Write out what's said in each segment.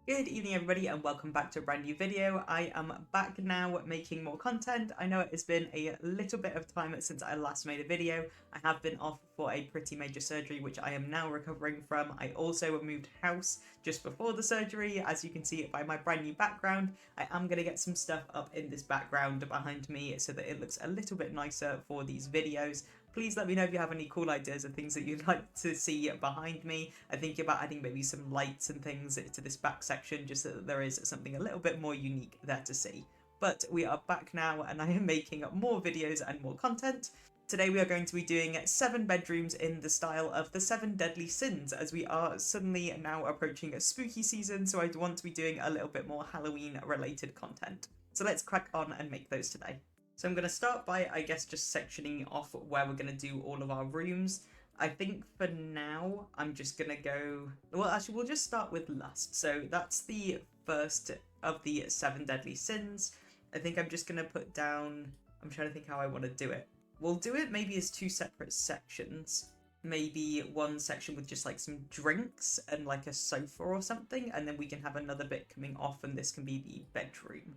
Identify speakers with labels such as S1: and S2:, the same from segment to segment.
S1: Good evening everybody and welcome back to a brand new video. I am back now making more content. I know it has been a little bit of time since I last made a video. I have been off for a pretty major surgery which I am now recovering from. I also moved house just before the surgery. As you can see by my brand new background, I am going to get some stuff up in this background behind me so that it looks a little bit nicer for these videos. Please let me know if you have any cool ideas and things that you'd like to see behind me. I think about adding maybe some lights and things to this back section just so that there is something a little bit more unique there to see. But we are back now and I am making more videos and more content. Today we are going to be doing 7 bedrooms in the style of the 7 deadly sins, as we are suddenly now approaching a spooky season, so I want to be doing a little bit more Halloween related content. So let's crack on and make those today. So I'm going to start by, I guess, just sectioning off where we're going to do all of our rooms. I think for now, I'm just going to go... Well, actually, we'll just start with lust. So that's the first of the 7 deadly sins. I think I'm just going to put down... I'm trying to think how I want to do it. We'll do it maybe as 2 separate sections. Maybe one section with just like some drinks and like a sofa or something. And then we can have another bit coming off and this can be the bedroom.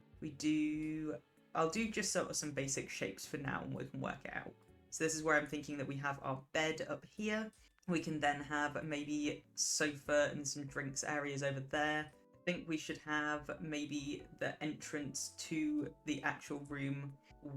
S1: I'll do just sort of some basic shapes for now and we can work it out. So this is where I'm thinking that we have our bed up here. We can then have maybe sofa and some drinks areas over there. I think we should have maybe the entrance to the actual room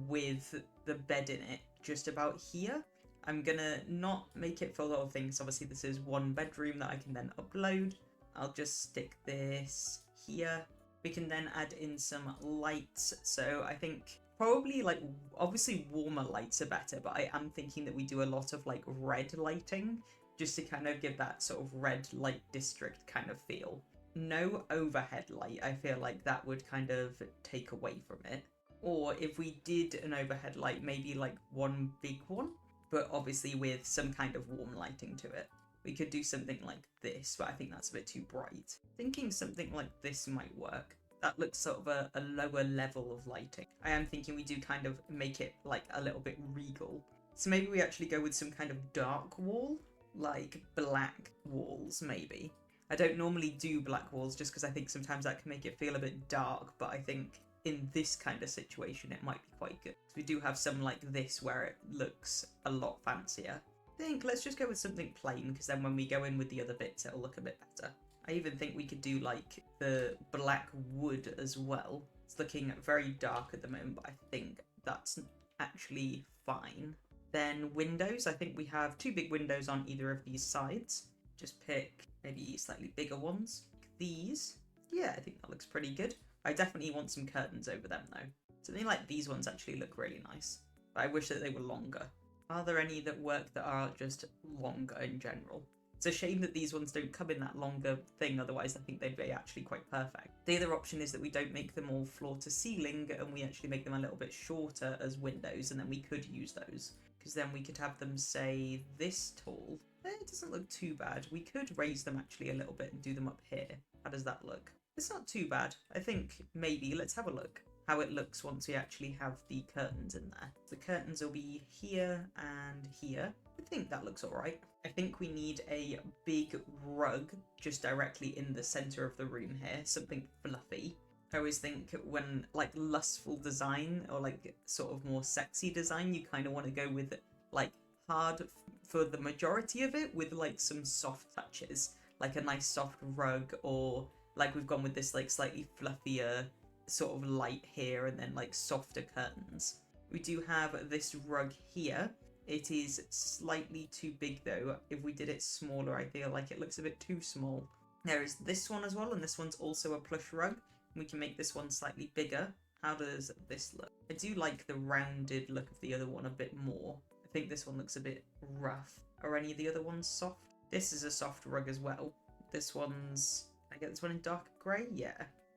S1: with the bed in it just about here. I'm gonna not make it for a lot of things. Obviously this is one bedroom that I can then upload. I'll just stick this here. We can then add in some lights. So I think probably like, obviously warmer lights are better, but I am thinking that we do a lot of like red lighting just to kind of give that sort of red light district kind of feel. No overhead light, I feel like that would kind of take away from it. Or if we did an overhead light, maybe like one big one, but obviously with some kind of warm lighting to it. We could do something like this, but I think that's a bit too bright. Thinking something like this might work. That looks sort of a lower level of lighting. I am thinking we do kind of make it like a little bit regal. So maybe we actually go with some kind of dark wall, like black walls maybe. I don't normally do black walls just because I think sometimes that can make it feel a bit dark, but I think in this kind of situation it might be quite good. So we do have some like this where it looks a lot fancier. I think let's just go with something plain because then when we go in with the other bits it'll look a bit better. I even think we could do like the black wood as well. It's looking very dark at the moment, but I think that's actually fine. Then windows, I think we have 2 big windows on either of these sides. Just pick maybe slightly bigger ones. These, yeah, I think that looks pretty good. I definitely want some curtains over them though. Something like these ones actually look really nice, but I wish that they were longer. Are there any that work that are just longer in general? It's a shame that these ones don't come in that longer thing, otherwise I think they'd be actually quite perfect. The other option is that we don't make them all floor to ceiling and we actually make them a little bit shorter as windows, and then we could use those. Because then we could have them, say, this tall. It doesn't look too bad. We could raise them actually a little bit and do them up here. How does that look? It's not too bad. I think maybe, let's have a look how it looks once we actually have the curtains in there. The curtains will be here and here. I think that looks alright. I think we need a big rug just directly in the center of the room here, something fluffy. I always think when like lustful design or like sort of more sexy design, you kind of want to go with like hard for the majority of it with like some soft touches, like a nice soft rug, or like we've gone with this like slightly fluffier sort of light here and then like softer curtains. We do have this rug here. It is slightly too big though. If we did it smaller, I feel like it looks a bit too small. There is this one as well, and this one's also a plush rug. We can make this one slightly bigger. How does this look? I do like the rounded look of the other one a bit more. I think this one looks a bit rough. Are any of the other ones soft? This is a soft rug as well. This one's... I get this one in dark grey? Yeah.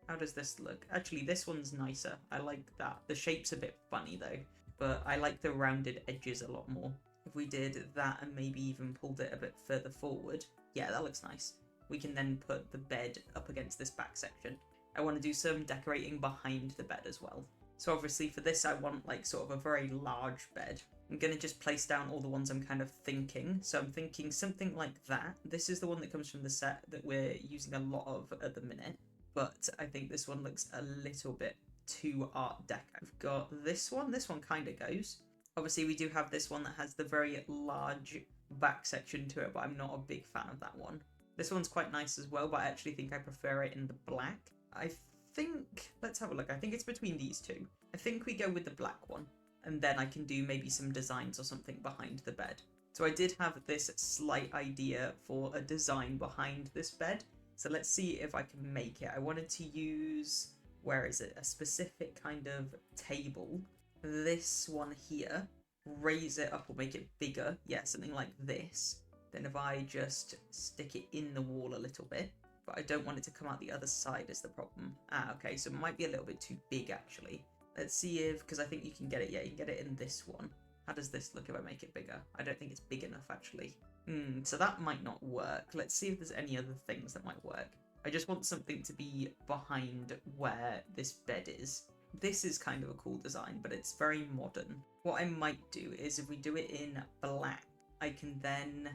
S1: How does this look? Actually, this one's nicer. I like that. The shape's a bit funny though, but I like the rounded edges a lot more. If we did that and maybe even pulled it a bit further forward, yeah, that looks nice. We can then put the bed up against this back section. I want to do some decorating behind the bed as well. So obviously for this, I want like sort of a very large bed. I'm going to just place down all the ones I'm kind of thinking. So I'm thinking something like that. This is the one that comes from the set that we're using a lot of at the minute. but I think this one looks a little bit too Art Deco. I've got this one kind of goes. Obviously we do have this one that has the very large back section to it, but I'm not a big fan of that one. This one's quite nice as well, but I actually think I prefer it in the black. I think, let's have a look, I think it's between these two. I think we go with the black one, and then I can do maybe some designs or something behind the bed. So I did have this slight idea for a design behind this bed, so let's see if I can make it. I wanted to use, where is it, a specific kind of table. This one here, raise it up or make it bigger, yeah, something like this. Then if I just stick it in the wall a little bit, but I don't want it to come out the other side is the problem. Okay, so it might be a little bit too big actually. Let's see if, because I think you can get it, yeah, you can get it in this one. How does this look if I make it bigger? I don't think it's big enough actually. So that might not work. Let's see if there's any other things that might work. I just want something to be behind where this bed is. This is kind of a cool design, but it's very modern. What I might do is if we do it in black, I can then,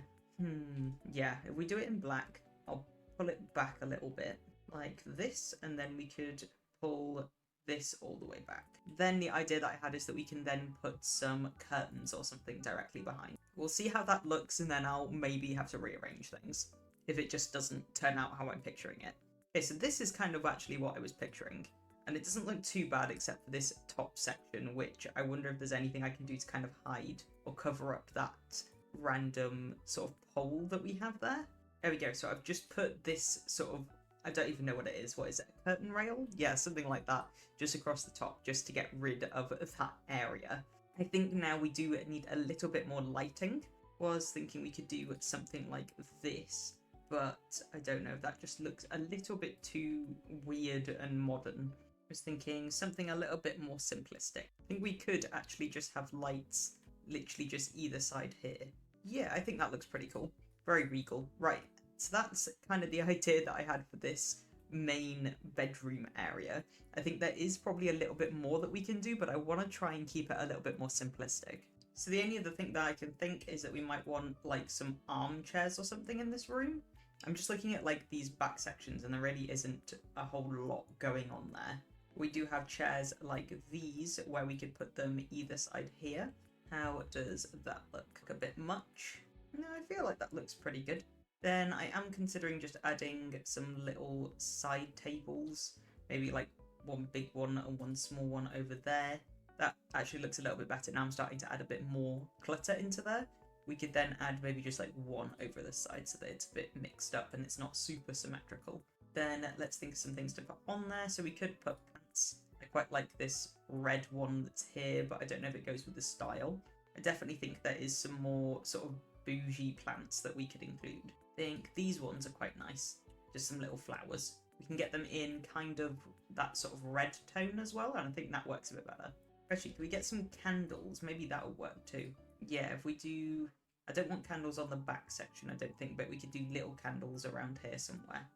S1: yeah, if we do it in black, I'll pull it back a little bit like this, and then we could pull this all the way back. Then the idea that I had is that we can then put some curtains or something directly behind. We'll see how that looks, and then I'll maybe have to rearrange things if it just doesn't turn out how I'm picturing it. Okay, so this is kind of actually what I was picturing, and it doesn't look too bad except for this top section, which I wonder if there's anything I can do to kind of hide or cover up that random sort of pole that we have there. There we go, so I've just put this sort of, I don't even know what it is. What is it? A curtain rail? Yeah, something like that. Just across the top, just to get rid of that area. I think now we do need a little bit more lighting. Was thinking we could do something like this, but I don't know if that just looks a little bit too weird and modern. I was thinking something a little bit more simplistic. I think we could actually just have lights literally just either side here. Yeah, I think that looks pretty cool. Very regal. Right. So that's kind of the idea that I had for this main bedroom area. I think there is probably a little bit more that we can do, but I want to try and keep it a little bit more simplistic. So the only other thing that I can think is that we might want like some armchairs or something in this room. I'm just looking at like these back sections and there really isn't a whole lot going on there. We do have chairs like these where we could put them either side here. How does that look? A bit much? No, I feel like that looks pretty good. Then I am considering just adding some little side tables, maybe like one big one and one small one over there. That actually looks a little bit better. Now I'm starting to add a bit more clutter into there. We could then add maybe just like one over the side so that it's a bit mixed up and it's not super symmetrical. Then let's think of some things to put on there. So we could put plants. I quite like this red one that's here, but I don't know if it goes with the style. I definitely think there is some more sort of bougie plants that we could include. I think these ones are quite nice. Just some little flowers. We can get them in kind of that sort of red tone as well, and I think that works a bit better. Actually, can we get some candles? Maybe that'll work too. Yeah, if we do... I don't want candles on the back section, I don't think, but we could do little candles around here somewhere.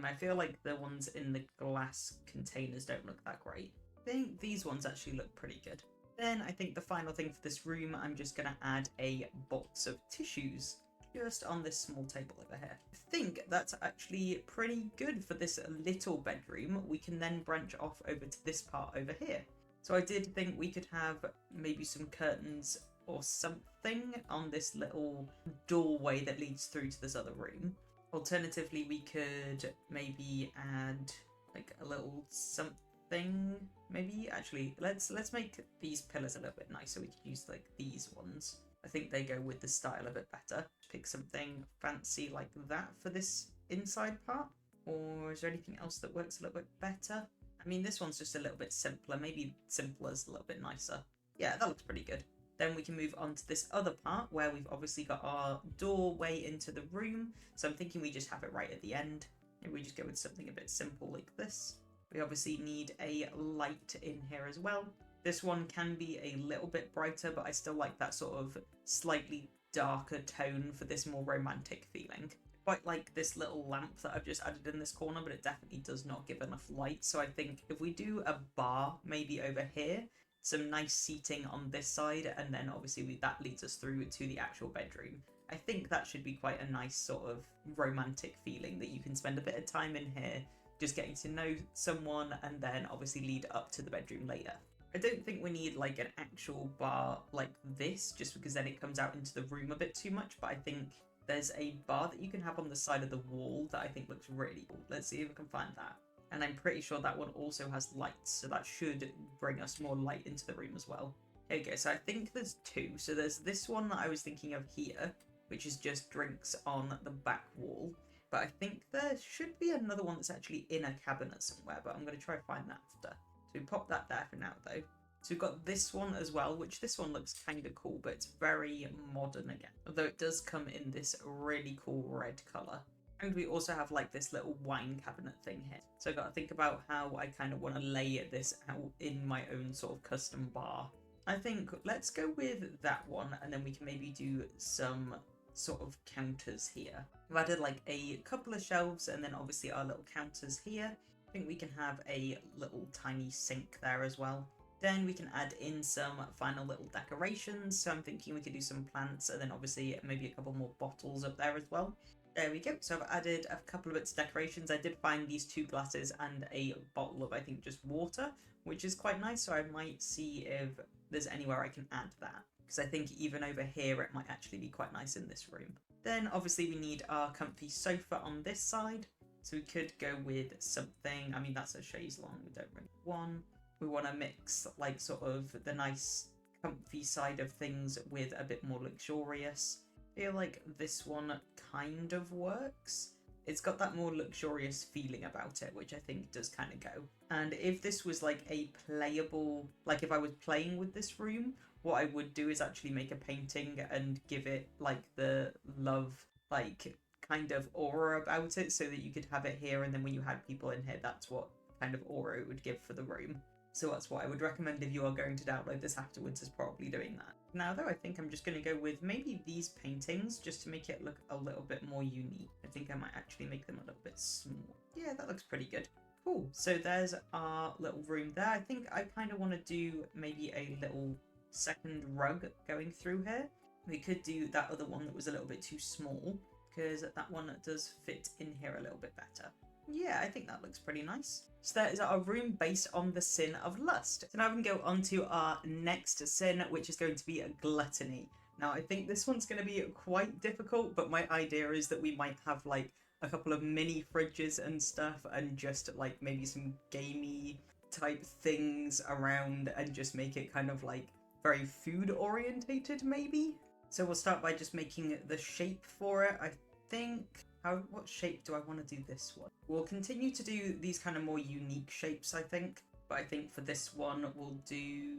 S1: I feel like the ones in the glass containers don't look that great. I think these ones actually look pretty good. Then I think the final thing for this room, I'm just going to add a box of tissues just on this small table over here. I think that's actually pretty good for this little bedroom. We can then branch off over to this part over here. So I did think we could have maybe some curtains or something on this little doorway that leads through to this other room. Alternatively, we could maybe add like a little something. Maybe actually, let's make these pillars a little bit nicer. We could use like these ones. I think they go with the style a bit better. Pick something fancy like that for this inside part. Or is there anything else that works a little bit better? I mean, this one's just a little bit simpler. Maybe simpler's a little bit nicer. Yeah, that looks pretty good. Then we can move on to this other part where we've obviously got our doorway into the room. So I'm thinking we just have it right at the end. Maybe we just go with something a bit simple like this. We obviously need a light in here as well. This one can be a little bit brighter, but I still like that sort of slightly darker tone for this more romantic feeling. Quite like this little lamp that I've just added in this corner, but it definitely does not give enough light. So I think if we do a bar maybe over here, some nice seating on this side, and then obviously that leads us through to the actual bedroom. I think that should be quite a nice sort of romantic feeling that you can spend a bit of time in here, just getting to know someone, and then obviously lead up to the bedroom later. I don't think we need like an actual bar like this, just because then it comes out into the room a bit too much, but I think there's a bar that you can have on the side of the wall that I think looks really cool. Let's see if we can find that. And I'm pretty sure that one also has lights, so that should bring us more light into the room as well. Okay, so I think there's two. So there's this one that I was thinking of here, which is just drinks on the back wall. But I think there should be another one that's actually in a cabinet somewhere, but I'm going to try to find that after. So we pop that there for now, though. So we've got this one as well, which this one looks kind of cool, but it's very modern again. Although it does come in this really cool red colour. And we also have like this little wine cabinet thing here. So I've got to think about how I kind of want to lay this out in my own sort of custom bar. I think let's go with that one, and then we can maybe do some sort of counters here. I've added like a couple of shelves and then obviously our little counters here. I think we can have a little tiny sink there as well. Then we can add in some final little decorations. So I'm thinking we could do some plants and then obviously maybe a couple more bottles up there as well. There we go. So I've added a couple of bits of decorations. I did find these 2 glasses and a bottle of, I think, just water, which is quite nice. So I might see if there's anywhere I can add that, because I think even over here it might actually be quite nice in this room. Then obviously we need our comfy sofa on this side. So we could go with something, I mean that's a chaise longue, we don't really want one. We want to mix like sort of the nice comfy side of things with a bit more luxurious. I feel like this one kind of works. It's got that more luxurious feeling about it, which I think does kind of go. And if this was like a playable, like if I was playing with this room, what I would do is actually make a painting and give it like the love, like kind of aura about it, so that you could have it here, and then when you had people in here, that's what kind of aura it would give for the room. So that's what I would recommend if you are going to download this afterwards, is probably doing that. Now though, I think I'm just going to go with maybe these paintings just to make it look a little bit more unique. I think I might actually make them a little bit small. Yeah, that looks pretty good. Cool, so there's our little room there. I think I kind of want to do maybe a little second rug going through here. We could do that other one that was a little bit too small, because that one does fit in here a little bit better. Yeah, I think that looks pretty nice. So that is our room based on the sin of lust. So now we can go on to our next sin, which is going to be a gluttony. Now I think this one's going to be quite difficult, but my idea is that we might have like a couple of mini fridges and stuff, and just like maybe some gamey type things around, and just make it kind of like very food orientated maybe. So we'll start by just making the shape for it. I think, what shape do I want to do this one? We'll continue to do these kind of more unique shapes, I think. But I think for this one, we'll do,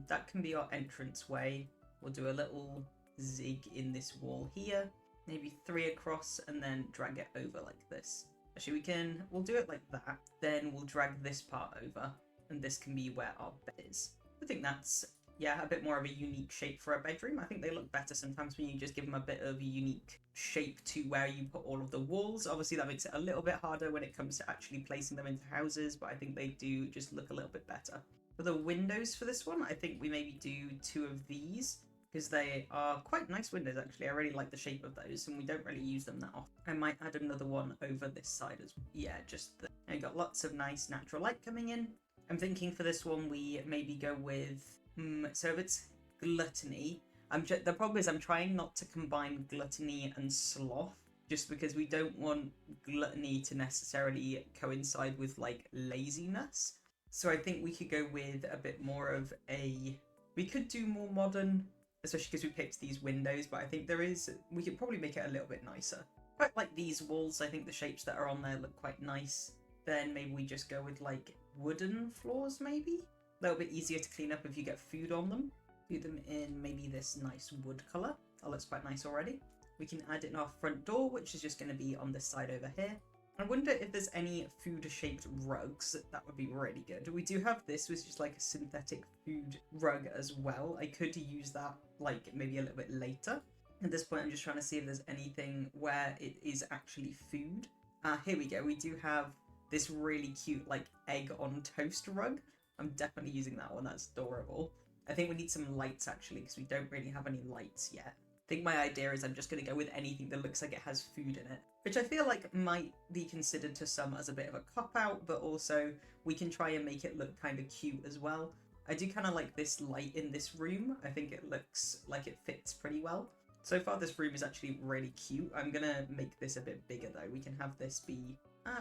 S1: that can be our entranceway. We'll do a little zig in this wall here, maybe 3 across, and then drag it over like this. Actually, we'll do it like that. Then we'll drag this part over, and this can be where our bed is. I think that's, yeah, a bit more of a unique shape for a bedroom. I think they look better sometimes when you just give them a bit of a unique shape to where you put all of the walls. Obviously that makes it a little bit harder when it comes to actually placing them into houses, but I think they do just look a little bit better. For the windows for this one, I think we maybe do 2 of these, because they are quite nice windows actually. I really like the shape of those, and we don't really use them that often. I might add another one over this side as well. Yeah, just the, I got lots of nice natural light coming in. I'm thinking for this one we maybe go with, so if it's gluttony, the problem is I'm trying not to combine gluttony and sloth, just because we don't want gluttony to necessarily coincide with like laziness. So I think we could go with a bit more of a, we could do more modern, especially because we picked these windows, but I think we could probably make it a little bit nicer. Quite like these walls, I think the shapes that are on there look quite nice. Then maybe we just go with like wooden floors maybe? A little bit easier to clean up if you get food on them. Do them in maybe this nice wood colour. That looks quite nice already. We can add in our front door, which is just going to be on this side over here. I wonder if there's any food-shaped rugs. That would be really good. We do have this, which is like a synthetic food rug as well. I could use that like maybe a little bit later. At this point, I'm just trying to see if there's anything where it is actually food. Here we go. We do have this really cute like egg on toast rug. I'm definitely using that one. That's adorable. I think we need some lights actually, because we don't really have any lights yet. I think my idea is I'm just going to go with anything that looks like it has food in it. which I feel like might be considered to some as a bit of a cop-out, but also we can try and make it look kind of cute as well. I do kind of like this light in this room. I think it looks like it fits pretty well. So far, this room is actually really cute. I'm going to make this a bit bigger, though. We can have this be...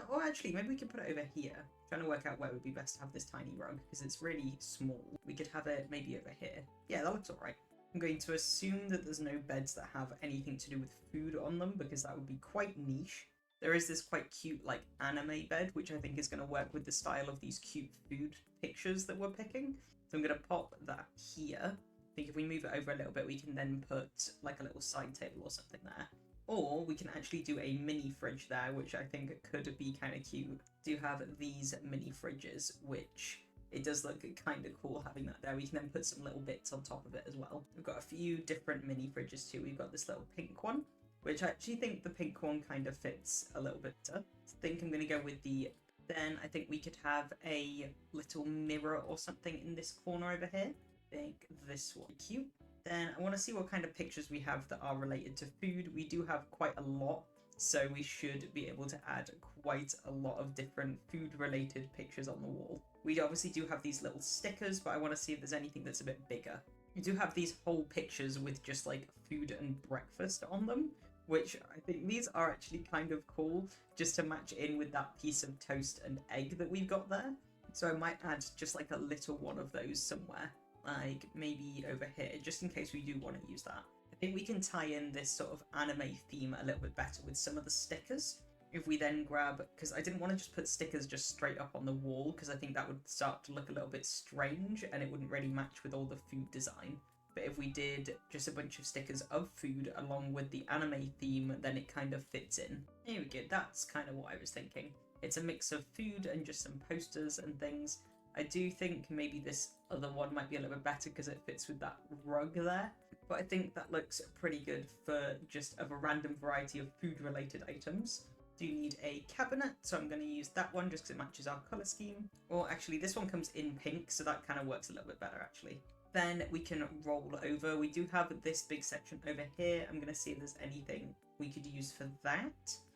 S1: or actually, maybe we can put it over here. I'm trying to work out where would be best to have this tiny rug, because it's really small. We could have it maybe over here. Yeah, that looks all right. I'm going to assume that there's no beds that have anything to do with food on them, because that would be quite niche. There is this quite cute, like, anime bed, which I think is going to work with the style of these cute food pictures that we're picking. So I'm going to pop that here. I think if we move it over a little bit, we can then put like a little side table or something there. Or we can actually do a mini fridge there, which I think could be kind of cute. Do have these mini fridges, which it does look kind of cool having that there. We can then put some little bits on top of it as well. We've got a few different mini fridges too. We've got this little pink one, which I actually think the pink one kind of fits a little bit better. I think I'm going to go with the... Then I think we could have a little mirror or something in this corner over here. I think this will be cute. Then I want to see what kind of pictures we have that are related to food. We do have quite a lot, so we should be able to add quite a lot of different food-related pictures on the wall. We obviously do have these little stickers, but I want to see if there's anything that's a bit bigger. We do have these whole pictures with just like food and breakfast on them, which I think these are actually kind of cool, just to match in with that piece of toast and egg that we've got there. So I might add just like a little one of those somewhere, like maybe over here, just in case we do want to use that. I think we can tie in this sort of anime theme a little bit better with some of the stickers. If we then grab, because I didn't want to just put stickers just straight up on the wall, because I think that would start to look a little bit strange and it wouldn't really match with all the food design. But if we did just a bunch of stickers of food along with the anime theme, then it kind of fits in. There we go, that's kind of what I was thinking. It's a mix of food and just some posters and things. I do think maybe this other one might be a little bit better because it fits with that rug there. But I think that looks pretty good for just of a random variety of food-related items. Do need a cabinet, so I'm going to use that one just because it matches our colour scheme. Or actually, this one comes in pink, so that kind of works a little bit better, actually. Then we can roll over. We do have this big section over here. I'm going to see if there's anything we could use for that.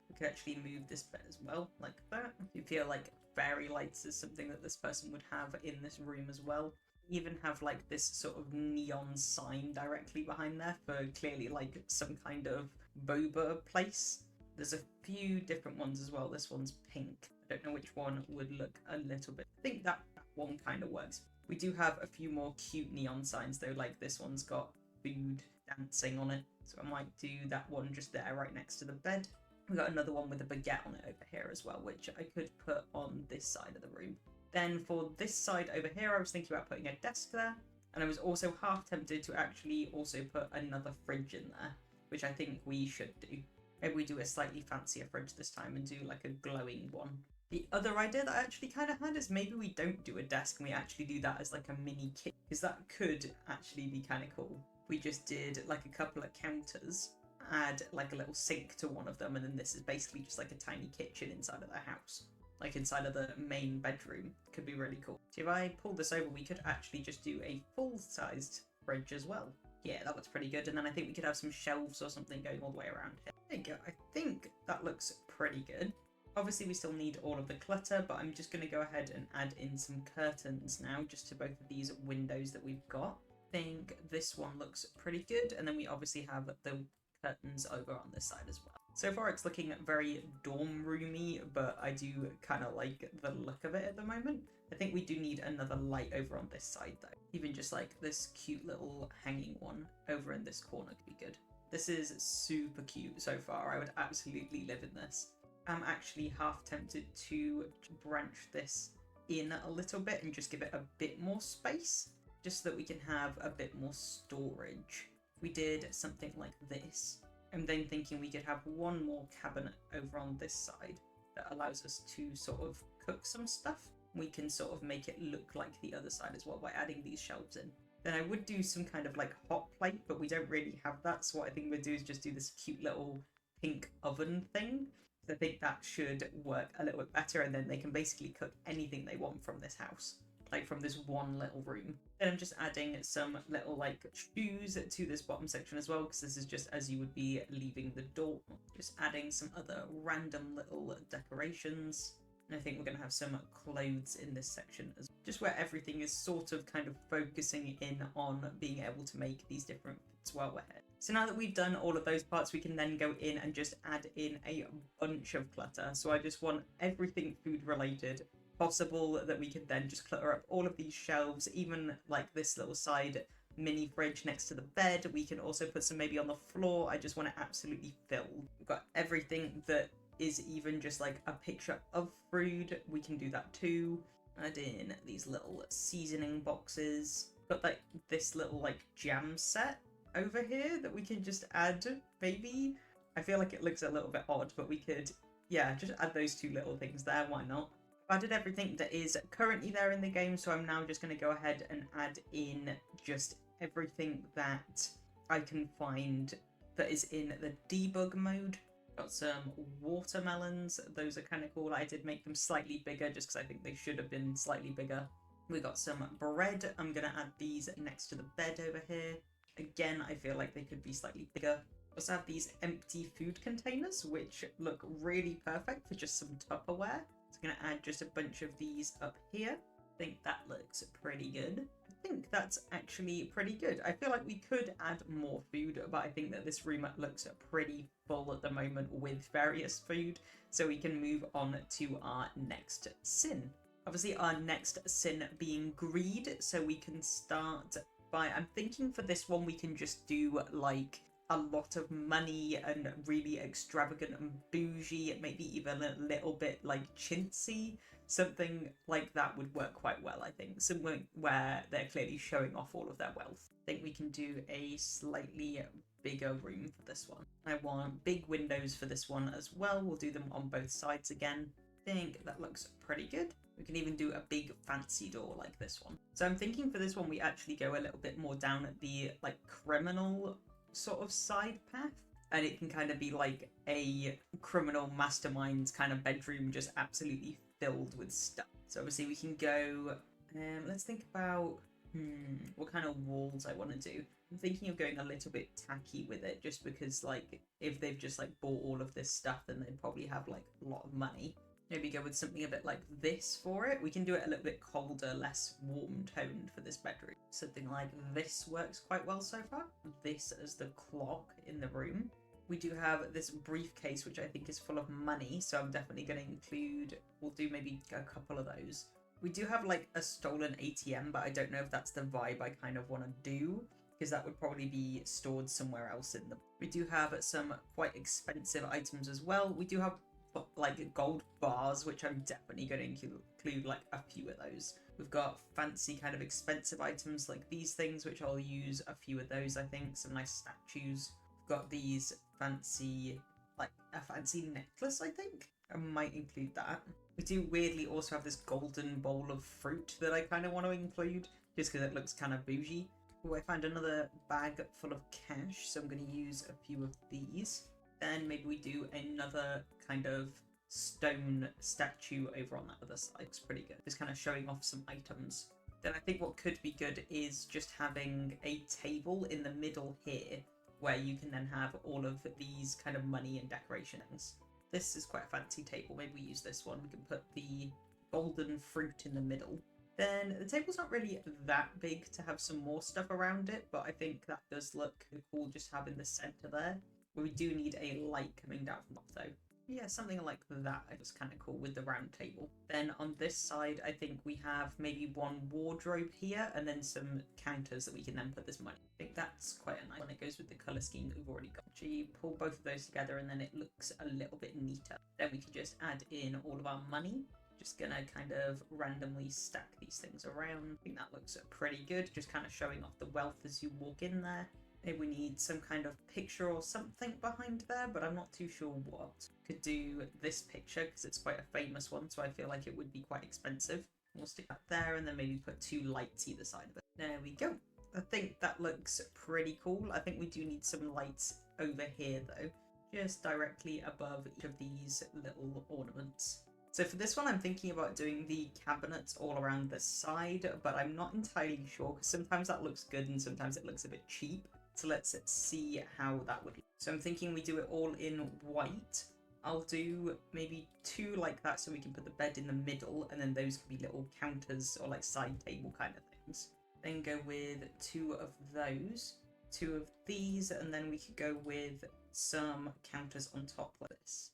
S1: We could actually move this bit as well, like that. You feel like fairy lights is something that this person would have in this room as well. Even have like this sort of neon sign directly behind there for clearly like some kind of boba place. There's a few different ones as well. This one's pink. I don't know which one would look a little bit. I think that one kind of works. We do have a few more cute neon signs though, like this one's got food dancing on it. So I might do that one just there right next to the bed. We've got another one with a baguette on it over here as well, which I could put on this side of the room. Then for this side over here, I was thinking about putting a desk there. And I was also half tempted to actually also put another fridge in there, which I think we should do. Maybe we do a slightly fancier fridge this time and do like a glowing one. The other idea that I actually kind of had is maybe we don't do a desk and we actually do that as like a mini kit, because that could actually be kind of cool. We just did like a couple of counters, add like a little sink to one of them, and then this is basically just like a tiny kitchen inside of the house. Like inside of the main bedroom. Could be really cool. So if I pull this over, we could actually just do a full-sized fridge as well. Yeah, that looks pretty good. And then I think we could have some shelves or something going all the way around here. There you go. I think that looks pretty good. Obviously, we still need all of the clutter, but I'm just going to go ahead and add in some curtains now, just to both of these windows that we've got. I think this one looks pretty good. And then we obviously have the curtains over on this side as well. So far it's looking very dorm roomy, but I do kind of like the look of it at the moment. I think we do need another light over on this side though. Even just like this cute little hanging one over in this corner could be good. This is super cute so far. I would absolutely live in this. I'm actually half tempted to branch this in a little bit and just give it a bit more space, just so that we can have a bit more storage. If we did something like this, I'm then thinking we could have one more cabinet over on this side that allows us to sort of cook some stuff. We can sort of make it look like the other side as well by adding these shelves in. Then I would do some kind of like hot plate, but we don't really have that. So what I think we'll do is just do this cute little pink oven thing. I think that should work a little bit better, and then they can basically cook anything they want from this house. like from this one little room. Then I'm just adding some little like shoes to this bottom section as well, because this is just as you would be leaving the door. Just adding some other random little decorations. And I think we're going to have some clothes in this section as well, just where everything is sort of kind of focusing in on being able to make these different fits while we're here. So now that we've done all of those parts, we can then go in and just add in a bunch of clutter. So I just want everything food related possible that we can then just clutter up all of these shelves, even like this little side mini fridge next to the bed. We can also put some maybe on the floor. I just want it absolutely filled. We've got everything that is even just like a picture of food. We can do that too. Add in these little seasoning boxes. Got like this little like jam set over here that we can just add maybe. I feel like it looks a little bit odd, but we could, yeah, just add those two little things there. Why not? I've added everything that is currently there in the game, so I'm now just going to go ahead and add in just everything that I can find that is in the debug mode. Got some watermelons. Those are kind of cool. I did make them slightly bigger just because I think they should have been slightly bigger. We got some bread. I'm going to add these next to the bed over here. Again, I feel like they could be slightly bigger. Also have these empty food containers, which look really perfect for just some Tupperware. So I'm going to add just a bunch of these up here. I think that looks pretty good. I think that's actually pretty good. I feel like we could add more food, but I think that this room looks pretty full at the moment with various food. So we can move on to our next sin. Obviously our next sin being greed. So we can start by, I'm thinking for this one, we can just do like a lot of money and really extravagant and bougie, maybe even a little bit like chintzy. Something like that would work quite well, I think. Something where they're clearly showing off all of their wealth. I think we can do a slightly bigger room for this one. I want big windows for this one as well. We'll do them on both sides again. I think that looks pretty good. We can even do a big fancy door like this one. So I'm thinking for this one, we actually go a little bit more down at the like criminal sort of side path, and it can kind of be like a criminal mastermind's kind of bedroom, just absolutely filled with stuff. So obviously we can go, let's think about what kind of walls I want to do. I'm thinking of going a little bit tacky with it, just because like if they've just like bought all of this stuff, then they'd probably have like a lot of money. Maybe go with something a bit like this for it. We can do it a little bit colder, less warm toned for this bedroom. Something like this works quite well so far. This as the clock in the room. We do have this briefcase, which I think is full of money, so I'm definitely going to include, we'll do maybe a couple of those. We do have like a stolen ATM, but I don't know if that's the vibe I kind of want to do, because that would probably be stored somewhere else in them. We do have some quite expensive items as well. We do have like gold bars, which I'm definitely going to include like a few of those. We've got fancy kind of expensive items like these things, which I'll use a few of those, I think. Some nice statues. We've got these fancy, like a fancy necklace, I think. I might include that. We do weirdly also have this golden bowl of fruit that I kind of want to include, just because it looks kind of bougie. Oh, I found another bag full of cash, so I'm going to use a few of these. Then maybe we do another kind of stone statue over on that other side. It's pretty good. Just kind of showing off some items. Then I think what could be good is just having a table in the middle here where you can then have all of these kind of money and decorations. This is quite a fancy table. Maybe we use this one. We can put the golden fruit in the middle. Then the table's not really that big to have some more stuff around it, but I think that does look cool just having the center there. But we do need a light coming down from up though. Yeah, something like that is kind of cool with the round table. Then on this side, I think we have maybe one wardrobe here and then some counters that we can then put this money. I think that's quite a nice one. It goes with the colour scheme that we've already got. So you pull both of those together and then it looks a little bit neater. Then we can just add in all of our money. Just gonna kind of randomly stack these things around. I think that looks pretty good. Just kind of showing off the wealth as you walk in there. Maybe we need some kind of picture or something behind there, but I'm not too sure what. Could do this picture because it's quite a famous one, so I feel like it would be quite expensive. We'll stick that there and then maybe put two lights either side of it. There we go. I think that looks pretty cool. I think we do need some lights over here though, just directly above each of these little ornaments. So for this one, I'm thinking about doing the cabinets all around the side, but I'm not entirely sure because sometimes that looks good and sometimes it looks a bit cheap. So let's see how that would look. So I'm thinking we do it all in white. I'll do maybe 2 like that so we can put the bed in the middle, and then those can be little counters or like side table kind of things. Then go with 2 of those, 2 of these, and then we could go with some counters on top like this.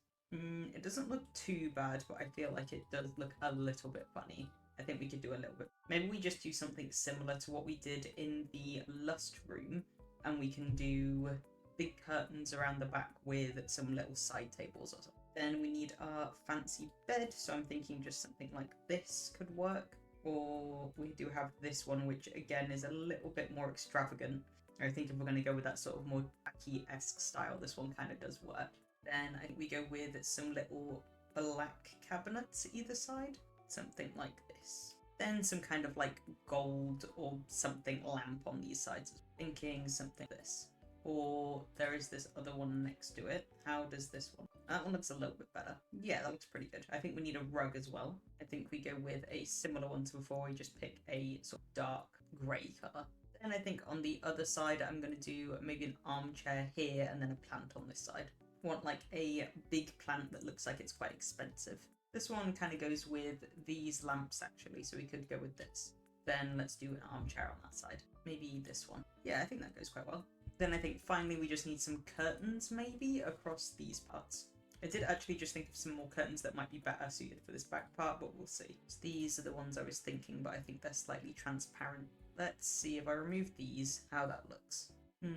S1: It doesn't look too bad, but I feel like it does look a little bit funny. I think we could do a little bit. Maybe we just do something similar to what we did in the lust room, and we can do big curtains around the back with some little side tables or something. Then we need our fancy bed, so I'm thinking just something like this could work. Or we do have this one, which again is a little bit more extravagant. I think if we're going to go with that sort of more tacky-esque style, this one kind of does work. Then I think we go with some little black cabinets either side, something like this. Then some kind of like gold or something lamp on these sides. Thinking something like this. Or there is this other one next to it. How does this one? That one looks a little bit better. Yeah, that looks pretty good. I think we need a rug as well. I think we go with a similar one to before. We just pick a sort of dark grey colour. Then I think on the other side, I'm going to do maybe an armchair here and then a plant on this side. Want like a big plant that looks like it's quite expensive. This one kind of goes with these lamps actually, so we could go with this. Then let's do an armchair on that side. Maybe this one. Yeah, I think that goes quite well. Then I think finally we just need some curtains maybe across these parts. I did actually just think of some more curtains that might be better suited for this back part, but we'll see. So these are the ones I was thinking, but I think they're slightly transparent. Let's see if I remove these, how that looks.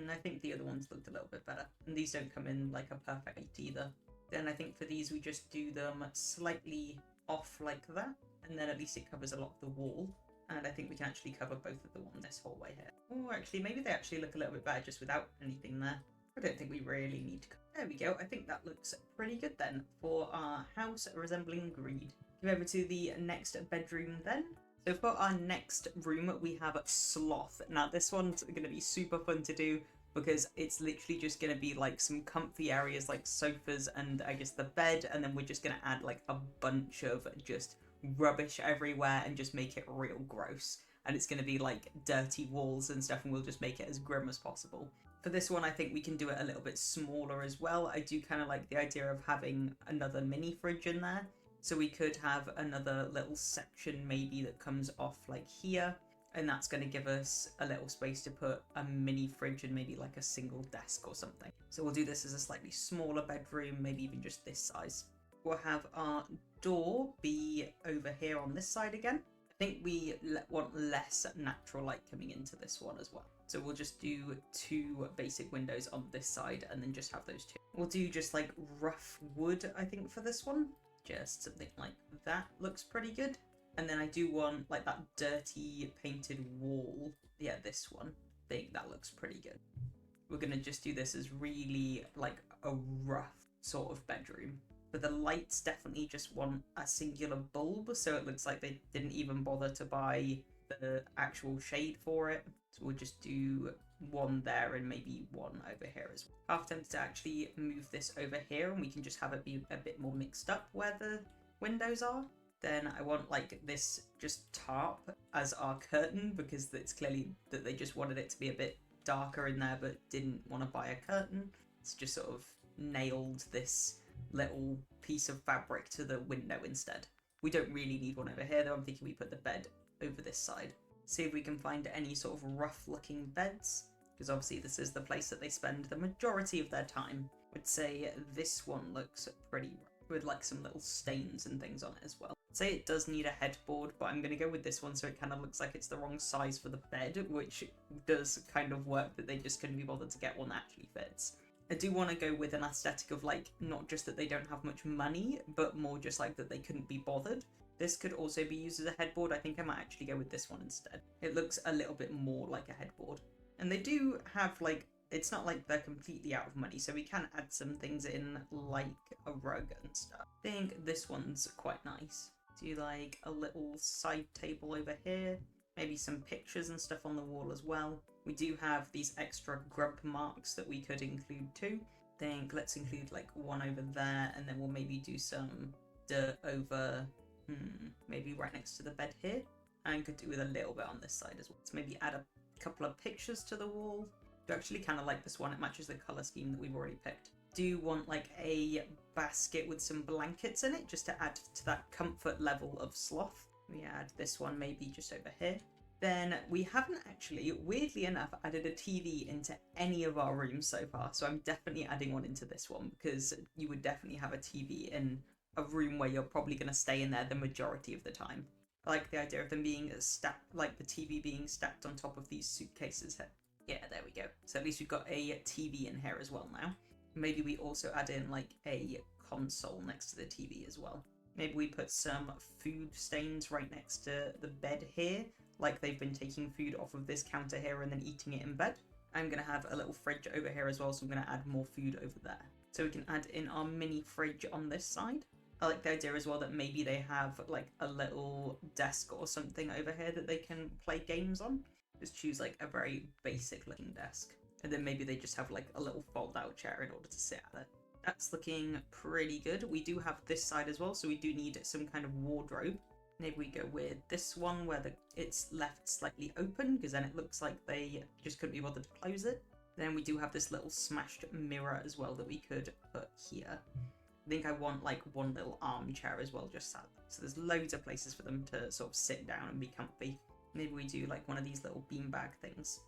S1: I think the other ones looked a little bit better. And these don't come in like a perfect 8 either. Then I think for these we just do them slightly off like that. And then at least it covers a lot of the wall. And I think we can actually cover both of the ones this whole way here. Or actually, maybe they actually look a little bit better just without anything there. I don't think we really need to. There we go. I think that looks pretty good then for our house resembling greed. Go over to the next bedroom then. So for our next room, we have Sloth. Now this one's going to be super fun to do because it's literally just going to be like some comfy areas like sofas and I guess the bed. And then we're just going to add like a bunch of just rubbish everywhere and just make it real gross. And it's going to be like dirty walls and stuff, and we'll just make it as grim as possible. For this one, I think we can do it a little bit smaller as well. I do kind of like the idea of having another mini fridge in there. So we could have another little section maybe that comes off like here. And that's going to give us a little space to put a mini fridge and maybe like a single desk or something. So we'll do this as a slightly smaller bedroom, maybe even just this size. We'll have our door be over here on this side again. I think we want less natural light coming into this one as well. So we'll just do 2 basic windows on this side and then just have those 2. We'll do just like rough wood, I think, for this one. Just something like that looks pretty good. And then I do want like that dirty painted wall. Yeah, this one. I think that looks pretty good. We're going to just do this as really like a rough sort of bedroom. But the lights definitely just want a singular bulb, so it looks like they didn't even bother to buy the actual shade for it. So we'll just do 1 there and maybe 1 over here as well. Half tempted to actually move this over here and we can just have it be a bit more mixed up where the windows are. Then I want like this just tarp as our curtain because it's clearly that they just wanted it to be a bit darker in there but didn't want to buy a curtain. It's just sort of nailed this little piece of fabric to the window instead. We don't really need one over here though. I'm thinking we put the bed over this side. See if we can find any sort of rough looking beds, because obviously this is the place that they spend the majority of their time. I'd say this one looks pretty rough with like some little stains and things on it as well. I'd say it does need a headboard, but I'm going to go with this one so it kind of looks like it's the wrong size for the bed, which does kind of work that they just couldn't be bothered to get one that actually fits. I do want to go with an aesthetic of like, not just that they don't have much money, but more just like that they couldn't be bothered. This could also be used as a headboard. I think I might actually go with this one instead. It looks a little bit more like a headboard. And they do have like, it's not like they're completely out of money, so we can add some things in like a rug and stuff. I think this one's quite nice. Do like a little side table over here, maybe some pictures and stuff on the wall as well. We do have these extra grub marks that we could include too. Think let's include like 1 over there, and then we'll maybe do some dirt over, maybe right next to the bed here. And could do with a little bit on this side as well. So maybe add a couple of pictures to the wall. I actually kind of like this one. It matches the color scheme that we've already picked. Do want like a basket with some blankets in it, just to add to that comfort level of Sloth. We add this one maybe just over here. Then we haven't actually, weirdly enough, added a TV into any of our rooms so far. So I'm definitely adding one into this one, because you would definitely have a TV in a room where you're probably going to stay in there the majority of the time. I like the idea of them being stacked, like the TV being stacked on top of these suitcases here. Yeah, there we go. So at least we've got a TV in here as well now. Maybe we also add in like a console next to the TV as well. Maybe we put some food stains right next to the bed here, like they've been taking food off of this counter here and then eating it in bed. I'm going to have a little fridge over here as well, so I'm going to add more food over there. So we can add in our mini fridge on this side. I like the idea as well that maybe they have like a little desk or something over here that they can play games on. Just choose like a very basic looking desk. And then maybe they just have like a little fold out chair in order to sit at it. That's looking pretty good. We do have this side as well, so we do need some kind of wardrobe. Maybe we go with this one where it's left slightly open, because then it looks like they just couldn't be bothered to close it. Then we do have this little smashed mirror as well that we could put here. I think I want like one little armchair as well, just sat there. So there's loads of places for them to sort of sit down and be comfy. Maybe we do like one of these little beanbag things.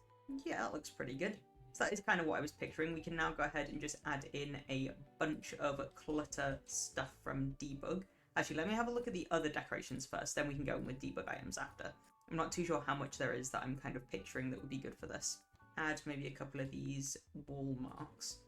S1: Yeah, that looks pretty good. So that is kind of what I was picturing. We can now go ahead and just add in a bunch of clutter stuff from debug. Actually, let me have a look at the other decorations first, then we can go in with debug items after. I'm not too sure how much there is that I'm kind of picturing that would be good for this. Add maybe a couple of these wall marks.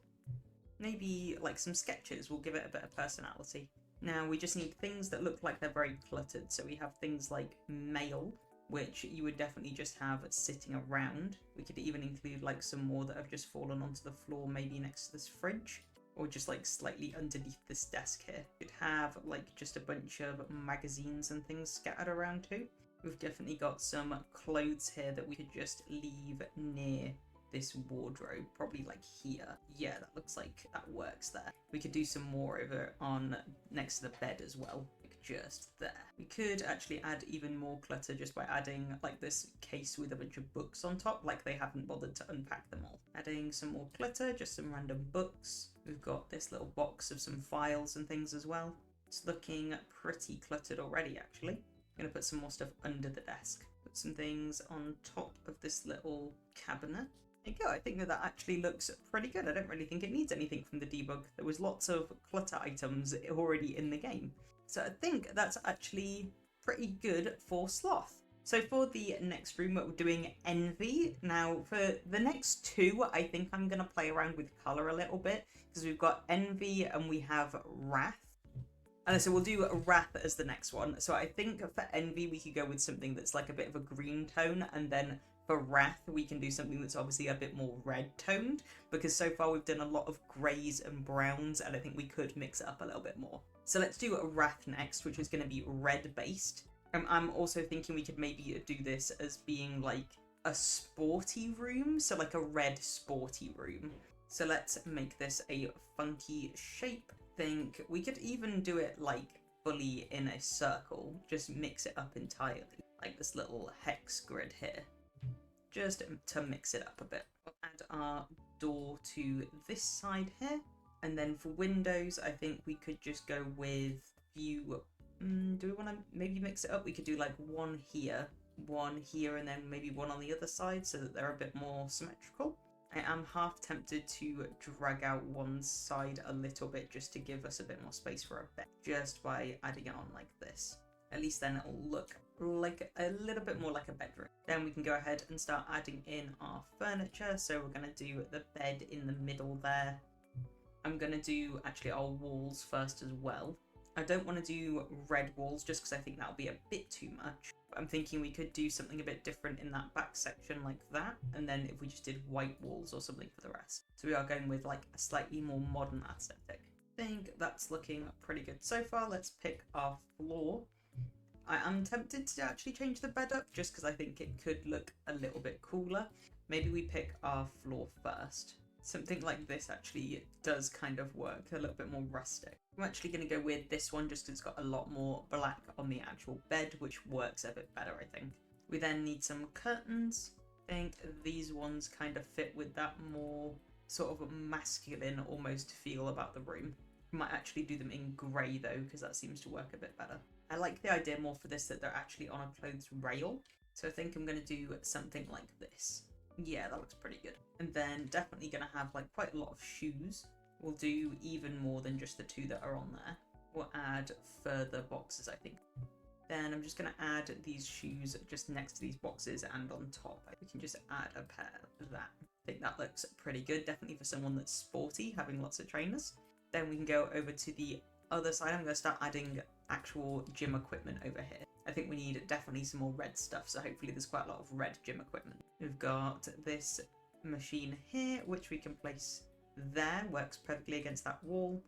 S1: Maybe like some sketches will give it a bit of personality. Now we just need things that look like they're very cluttered. So we have things like mail, which you would definitely just have sitting around. We could even include like some more that have just fallen onto the floor, maybe next to this fridge, or just like slightly underneath this desk here. We'd have like just a bunch of magazines and things scattered around too. We've definitely got some clothes here that we could just leave near this wardrobe, probably like here. Yeah, that looks like that works there. We could do some more over on next to the bed as well, like just there. We could actually add even more clutter just by adding like this case with a bunch of books on top, like they haven't bothered to unpack them all. Adding some more clutter, just some random books. We've got this little box of some files and things as well. It's looking pretty cluttered already, actually. I'm gonna put some more stuff under the desk. Put some things on top of this little cabinet. There you go, I think that actually looks pretty good. I don't really think it needs anything from the debug. There was lots of clutter items already in the game. So I think that's actually pretty good for Sloth. So for the next room, we're doing Envy. Now for the next two, I think I'm going to play around with colour a little bit, because we've got Envy and we have Wrath. And so we'll do Wrath as the next one. So I think for Envy, we could go with something that's like a bit of a green tone, and then for Wrath, we can do something that's obviously a bit more red toned, because so far we've done a lot of greys and browns, and I think we could mix it up a little bit more. So let's do Wrath next, which is going to be red based. I'm also thinking we could maybe do this as being like a sporty room, so like a red sporty room. So let's make this a funky shape. Think we could even do it like fully in a circle, just mix it up entirely, like this little hex grid here, just to mix it up a bit. We'll add our door to this side here, and then for windows, I think we could just go with view. Do we want to maybe mix it up? We could do like one here, and then maybe one on the other side, so that they're a bit more symmetrical. I am half tempted to drag out one side a little bit just to give us a bit more space for a bed, just by adding it on like this. At least then it'll look like a little bit more like a bedroom. Then we can go ahead and start adding in our furniture. So we're going to do the bed in the middle there. I'm going to do actually our walls first as well. I don't want to do red walls just because I think that'll be a bit too much. I'm thinking we could do something a bit different in that back section like that, and then if we just did white walls or something for the rest. So we are going with like a slightly more modern aesthetic. I think that's looking pretty good so far. Let's pick our floor. I am tempted to actually change the bed up just because I think it could look a little bit cooler. Maybe we pick our floor first. Something like this actually does kind of work, a little bit more rustic. I'm actually going to go with this one just because it's got a lot more black on the actual bed, which works a bit better, I think. We then need some curtains. I think these ones kind of fit with that more sort of masculine almost feel about the room. We might actually do them in grey though, because that seems to work a bit better. I like the idea more for this that they're actually on a clothes rail. So I think I'm going to do something like this. Yeah, that looks pretty good. And then definitely going to have like quite a lot of shoes. We'll do even more than just the 2 that are on there. We'll add further boxes, I think. Then I'm just going to add these shoes just next to these boxes and on top. We can just add a pair of that. I think that looks pretty good, definitely for someone that's sporty, having lots of trainers. Then we can go over to the other side. I'm going to start adding actual gym equipment over here. I think we need definitely some more red stuff, so hopefully there's quite a lot of red gym equipment. We've got this machine here, which we can place there. Works perfectly against that wall.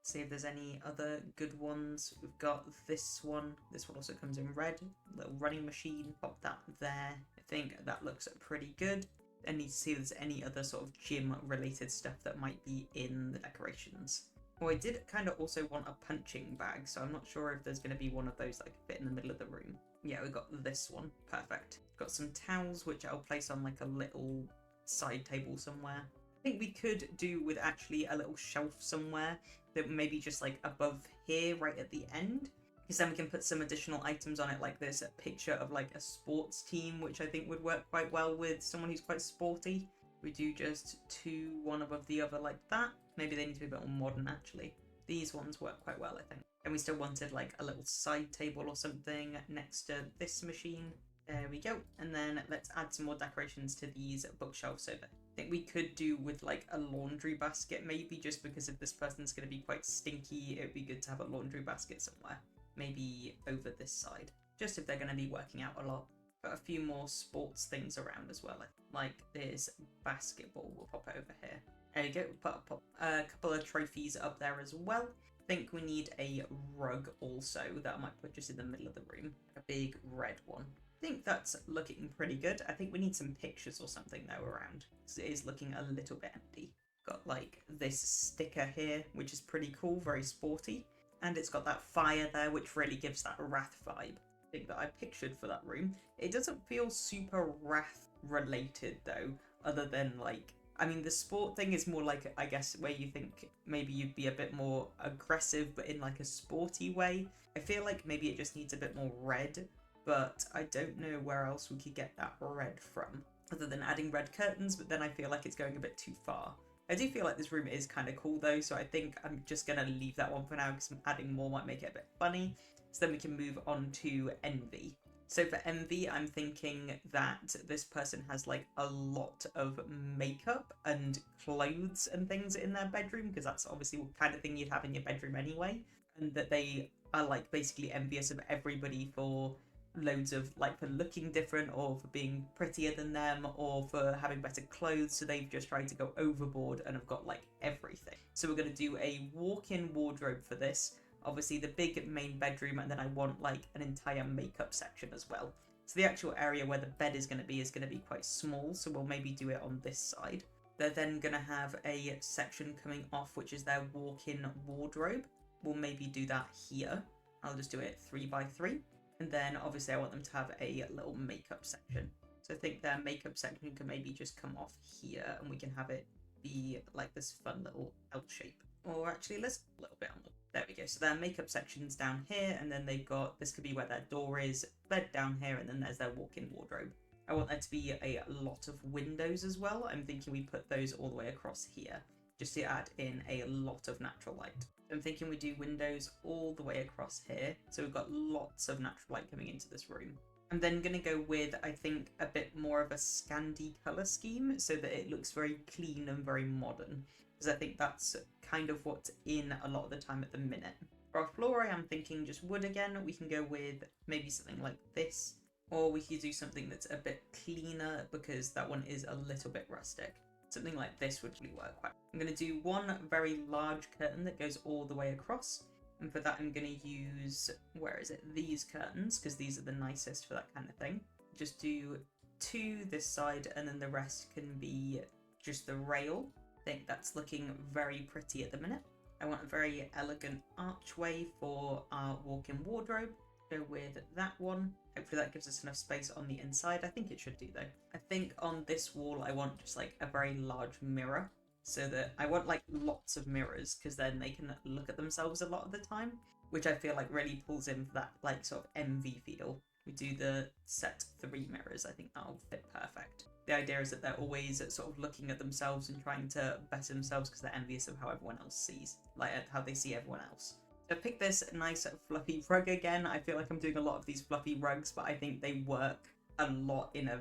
S1: See if there's any other good ones. We've got this one. This one also comes in red. Little running machine. Pop that there. I think that looks pretty good. I need to see if there's any other sort of gym related stuff that might be in the decorations. Well, I did kind of also want a punching bag, so I'm not sure if there's going to be one of those that could fit in the middle of the room. Yeah, we got this one. Perfect. Got some towels, which I'll place on like a little side table somewhere. I think we could do with actually a little shelf somewhere that maybe just like above here, right at the end. Because then we can put some additional items on it, like this, a picture of like a sports team, which I think would work quite well with someone who's quite sporty. We do just 2, one above the other like that. Maybe they need to be a bit more modern, actually. These ones work quite well, I think. And we still wanted like a little side table or something next to this machine. There we go. And then let's add some more decorations to these bookshelves over. I think we could do with like a laundry basket, maybe, just because if this person's going to be quite stinky, it would be good to have a laundry basket somewhere. Maybe over this side, just if they're going to be working out a lot. Got a few more sports things around as well, like this basketball. We'll pop it over here. There you go. Put a couple of trophies up there as well. I think we need a rug also that I might put just in the middle of the room. A big red one. I think that's looking pretty good. I think we need some pictures or something though around, because it is looking a little bit empty. Got like this sticker here, which is pretty cool, very sporty. And it's got that fire there, which really gives that Wrath vibe. Thing that I pictured for that room. It doesn't feel super Wrath related though, other than like, I mean, the sport thing is more like, I guess, where you think maybe you'd be a bit more aggressive, but in like a sporty way. I feel like maybe it just needs a bit more red, but I don't know where else we could get that red from, other than adding red curtains, but then I feel like it's going a bit too far. I do feel like this room is kind of cool though, so I think I'm just going to leave that one for now, because adding more might make it a bit funny. So then we can move on to Envy. So for Envy, I'm thinking that this person has like a lot of makeup and clothes and things in their bedroom, because that's obviously what kind of thing you'd have in your bedroom anyway. And that they are like basically envious of everybody for loads of like for looking different or for being prettier than them or for having better clothes. So they've just tried to go overboard and have got like everything. So we're going to do a walk-in wardrobe for this. Obviously the big main bedroom, and then I want like an entire makeup section as well. So the actual area where the bed is going to be quite small, so we'll maybe do it on this side. They're then going to have a section coming off, which is their walk-in wardrobe. We'll maybe do that here. I'll just do it 3 by 3. And then obviously I want them to have a little makeup section. So I think their makeup section can maybe just come off here, and we can have it be like this fun little L shape. Or actually, let's a little bit on the... There we go. So their makeup section's down here, and then they've got... This could be where their door is, bed down here, and then there's their walk-in wardrobe. I want there to be a lot of windows as well. I'm thinking we put those all the way across here, just to add in a lot of natural light. I'm thinking we do windows all the way across here, so we've got lots of natural light coming into this room. I'm then going to go with, I think, a bit more of a Scandi colour scheme, so that it looks very clean and very modern. Because I think that's kind of what's in a lot of the time at the minute. For our floor, I am thinking just wood again. We can go with maybe something like this. Or we could do something that's a bit cleaner, because that one is a little bit rustic. Something like this would really work quite. I'm going to do one very large curtain that goes all the way across. And for that, I'm going to use, where is it? These curtains, because these are the nicest for that kind of thing. Just do 2 this side, and then the rest can be just the rail. I think that's looking very pretty at the minute. I want a very elegant archway for our walk-in wardrobe. Go with that one. Hopefully that gives us enough space on the inside. I think it should do though. I think on this wall I want just like a very large mirror, so that I want like lots of mirrors, because then they can look at themselves a lot of the time, which I feel like really pulls in for that like sort of envy feel. We do the set 3 mirrors. I think that'll fit perfect. The idea is that they're always sort of looking at themselves and trying to better themselves because they're envious of how everyone else sees, like how they see everyone else. So pick this nice fluffy rug again. I feel like I'm doing a lot of these fluffy rugs, but I think they work a lot in a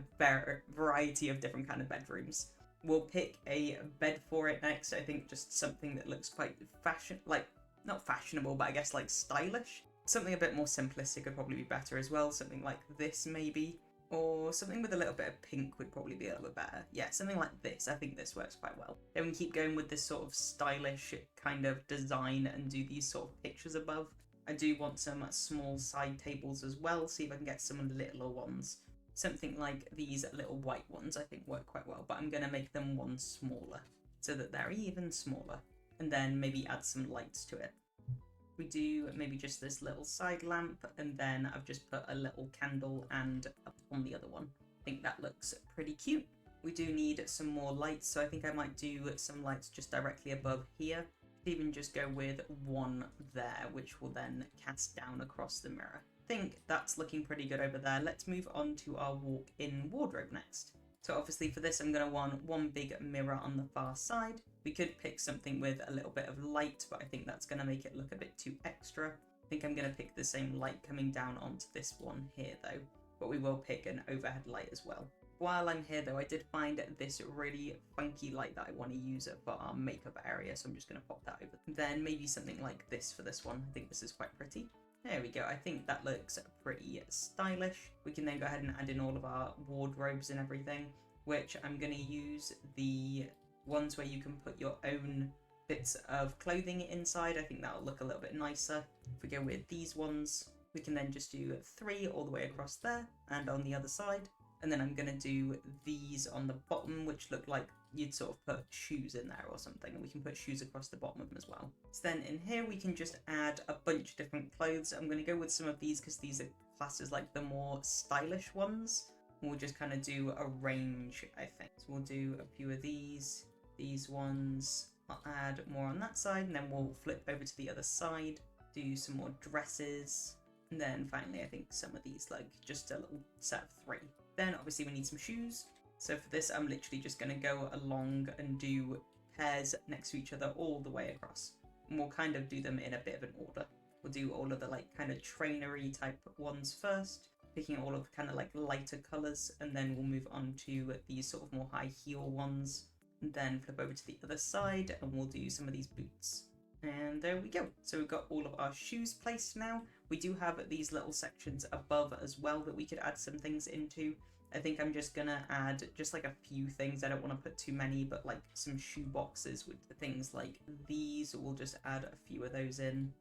S1: variety of different kind of bedrooms. We'll pick a bed for it next. I think just something that looks quite not fashionable, but I guess like stylish. Something a bit more simplistic would probably be better as well. Something like this maybe. Or something with a little bit of pink would probably be a little bit better. Yeah, something like this. I think this works quite well. Then we can keep going with this sort of stylish kind of design and do these sort of pictures above. I do want some small side tables as well. See if I can get some littler ones. Something like these little white ones I think work quite well, but I'm going to make them one smaller so that they're even smaller. And then maybe add some lights to it. We do maybe just this little side lamp, and then I've just put a little candle and up on the other one. I think that looks pretty cute. We do need some more lights, so I think I might do some lights just directly above here. Even just go with one there, which will then cast down across the mirror. I think that's looking pretty good over there. Let's move on to our walk-in wardrobe next. So obviously for this I'm going to want one big mirror on the far side. We could pick something with a little bit of light, but I think that's going to make it look a bit too extra. I think I'm going to pick the same light coming down onto this one here though, but we will pick an overhead light as well. While I'm here though, I did find this really funky light that I want to use for our makeup area, so I'm just going to pop that over. Then maybe something like this for this one. I think this is quite pretty. There we go. I think that looks pretty stylish. We can then go ahead and add in all of our wardrobes and everything, which I'm going to use the ones where you can put your own bits of clothing inside. I think that'll look a little bit nicer. If we go with these ones, we can then just do 3 all the way across there and on the other side. And then I'm going to do these on the bottom, which look like you'd sort of put shoes in there or something, and we can put shoes across the bottom of them as well. So then in here we can just add a bunch of different clothes. I'm going to go with some of these because these are classed as like the more stylish ones. We'll just kind of do a range, I think. So we'll do a few of these ones. I'll add more on that side, and then we'll flip over to the other side, do some more dresses, and then finally I think some of these, like just a little set of 3. Then obviously we need some shoes. So for this, I'm literally just going to go along and do pairs next to each other all the way across. And we'll kind of do them in a bit of an order. We'll do all of the like kind of trainery type ones first, picking all of kind of like lighter colours, and then we'll move on to these sort of more high heel ones. And then flip over to the other side and we'll do some of these boots. And there we go. So we've got all of our shoes placed now. We do have these little sections above as well that we could add some things into. I think I'm just gonna add just like a few things. I don't want to put too many, but like some shoe boxes with things like these. We'll just add a few of those in,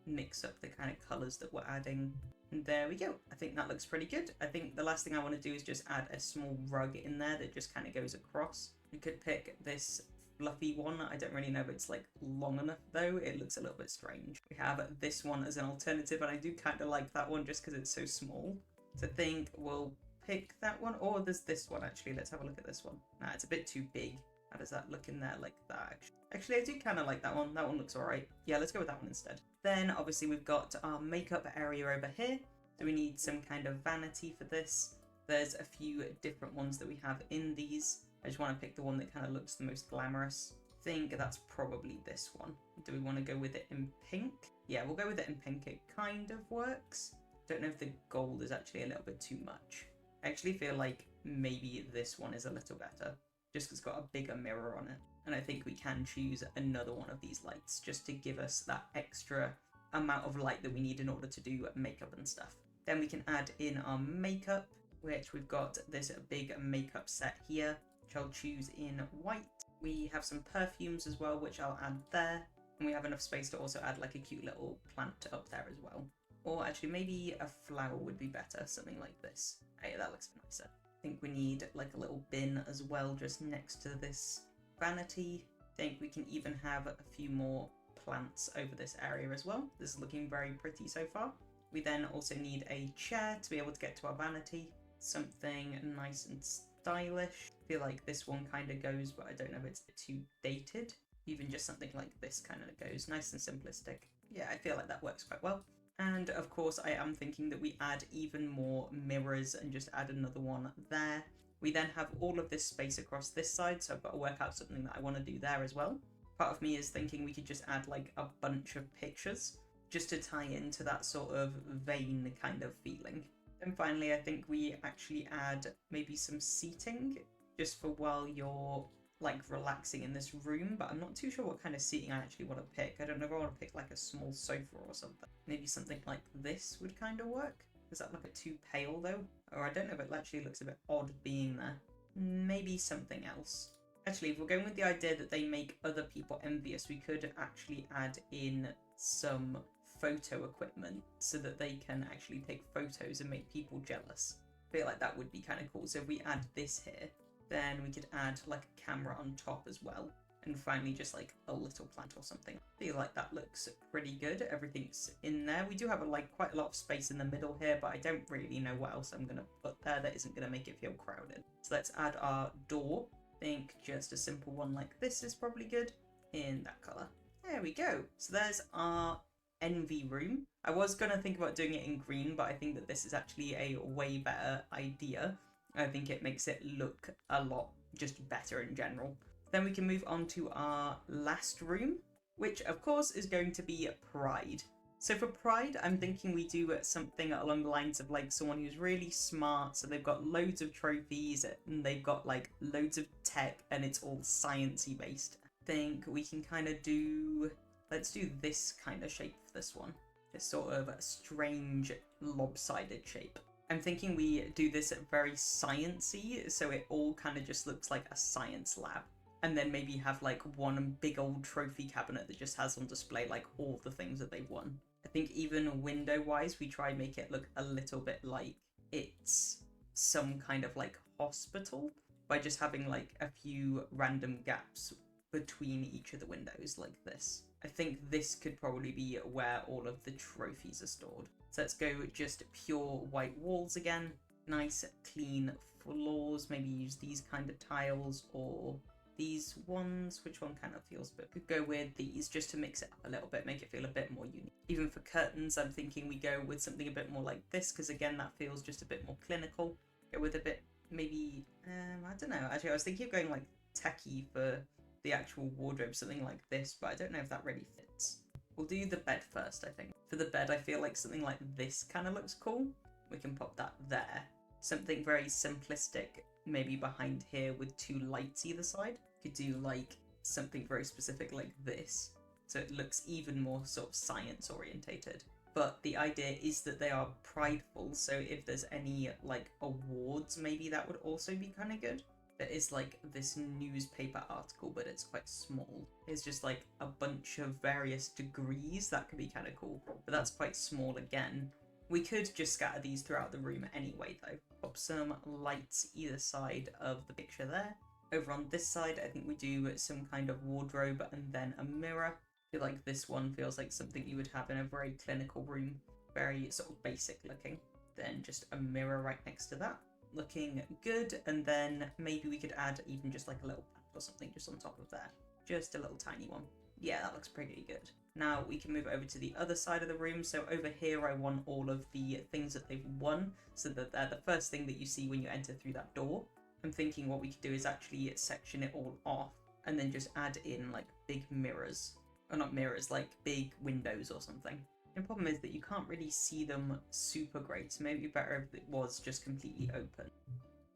S1: mix up the kind of colors that we're adding. And there we go. I think that looks pretty good. I think the last thing I want to do is just add a small rug in there that just kind of goes across. You could pick this fluffy one. I don't really know if it's like long enough though. It looks a little bit strange. We have this one as an alternative, and I do kind of like that one just because it's so small. So I think we'll pick that one, or there's this one actually. Let's have a look at this one. Nah, it's a bit too big. How does that look in there like that? Actually, I do kind of like that one. That one looks alright. Yeah, let's go with that one instead. Then obviously we've got our makeup area over here. So we need some kind of vanity for this. There's a few different ones that we have in these. I just want to pick the one that kind of looks the most glamorous. I think that's probably this one. Do we want to go with it in pink? Yeah, we'll go with it in pink. It kind of works. Don't know if the gold is actually a little bit too much. I actually feel like maybe this one is a little better, just because it's got a bigger mirror on it. And I think we can choose another one of these lights just to give us that extra amount of light that we need in order to do makeup and stuff. Then we can add in our makeup, which we've got this big makeup set here, which I'll choose in white. We have some perfumes as well, which I'll add there. And we have enough space to also add like a cute little plant up there as well. Or actually maybe a flower would be better, something like this. Hey, that looks nicer. I think we need like a little bin as well just next to this vanity. I think we can even have a few more plants over this area as well. This is looking very pretty so far. We then also need a chair to be able to get to our vanity. Something nice and stylish. I feel like this one kind of goes, but I don't know if it's too dated. Even just something like this kind of goes, nice and simplistic. Yeah, I feel like that works quite well. And of course, I am thinking that we add even more mirrors and just add another one there. We then have all of this space across this side, so I've got to work out something that I want to do there as well. Part of me is thinking we could just add like a bunch of pictures just to tie into that sort of vein kind of feeling. And finally, I think we actually add maybe some seating just for while you're like relaxing in this room, but I'm not too sure what kind of seating I actually want to pick. I don't know if I want to pick like a small sofa or something. Maybe something like this would kind of work. Does that look a bit too pale though? Or I don't know if it actually looks a bit odd being there. Maybe something else. Actually, if we're going with the idea that they make other people envious, we could actually add in some photo equipment so that they can actually take photos and make people jealous. I feel like that would be kind of cool. So if we add this here, then we could add like a camera on top as well. And finally just like a little plant or something. I feel like that looks pretty good. Everything's in there. We do have quite a lot of space in the middle here, but I don't really know what else I'm going to put there that isn't going to make it feel crowded. So let's add our door. I think just a simple one like this is probably good in that colour. There we go. So there's our envy room. I was going to think about doing it in green, but I think that this is actually a way better idea. I think it makes it look a lot just better in general. Then we can move on to our last room, which of course is going to be Pride. So for Pride, I'm thinking we do something along the lines of like someone who's really smart. So they've got loads of trophies and they've got like loads of tech and it's all sciencey based. I think we can kind of do, let's do this kind of shape for this one. This sort of strange lopsided shape. I'm thinking we do this very sciencey, so it all kind of just looks like a science lab. And then maybe have like one big old trophy cabinet that just has on display like all the things that they've won. I think even window wise, we try and make it look a little bit like it's some kind of like hospital by just having like a few random gaps between each of the windows like this. I think this could probably be where all of the trophies are stored. So let's go just pure white walls again. Nice clean floors. Maybe use these kind of tiles or these ones. Which one kind of feels a bit? Could go with these just to mix it up a little bit, make it feel a bit more unique. Even for curtains, I'm thinking we go with something a bit more like this because again, that feels just a bit more clinical. Go with a bit, maybe, I don't know. Actually, I was thinking of going like techie for the actual wardrobe, something like this, but I don't know if that really fits. We'll do the bed first, I think. For the bed, I feel like something like this kind of looks cool. We can pop that there. Something very simplistic, maybe behind here with two lights either side. Could do like something very specific like this. So it looks even more sort of science orientated. But the idea is that they are prideful, so if there's any like awards, maybe that would also be kind of good. There is like this newspaper article, but it's quite small. It's just like a bunch of various degrees. That could be kind of cool, but that's quite small again. We could just scatter these throughout the room anyway, though. Pop some lights either side of the picture there. Over on this side, I think we do some kind of wardrobe and then a mirror. I feel like this one feels like something you would have in a very clinical room. Very sort of basic looking. Then just a mirror right next to that. Looking good, and then maybe we could add even just like a little plant or something just on top of there. Just a little tiny one. Yeah, that looks pretty good. Now we can move over to the other side of the room. So over here I want all of the things that they've won so that they're the first thing that you see when you enter through that door. I'm thinking what we could do is actually section it all off and then just add in like big mirrors. Or not mirrors, like big windows or something. The problem is that you can't really see them super great, so maybe better if it was just completely open.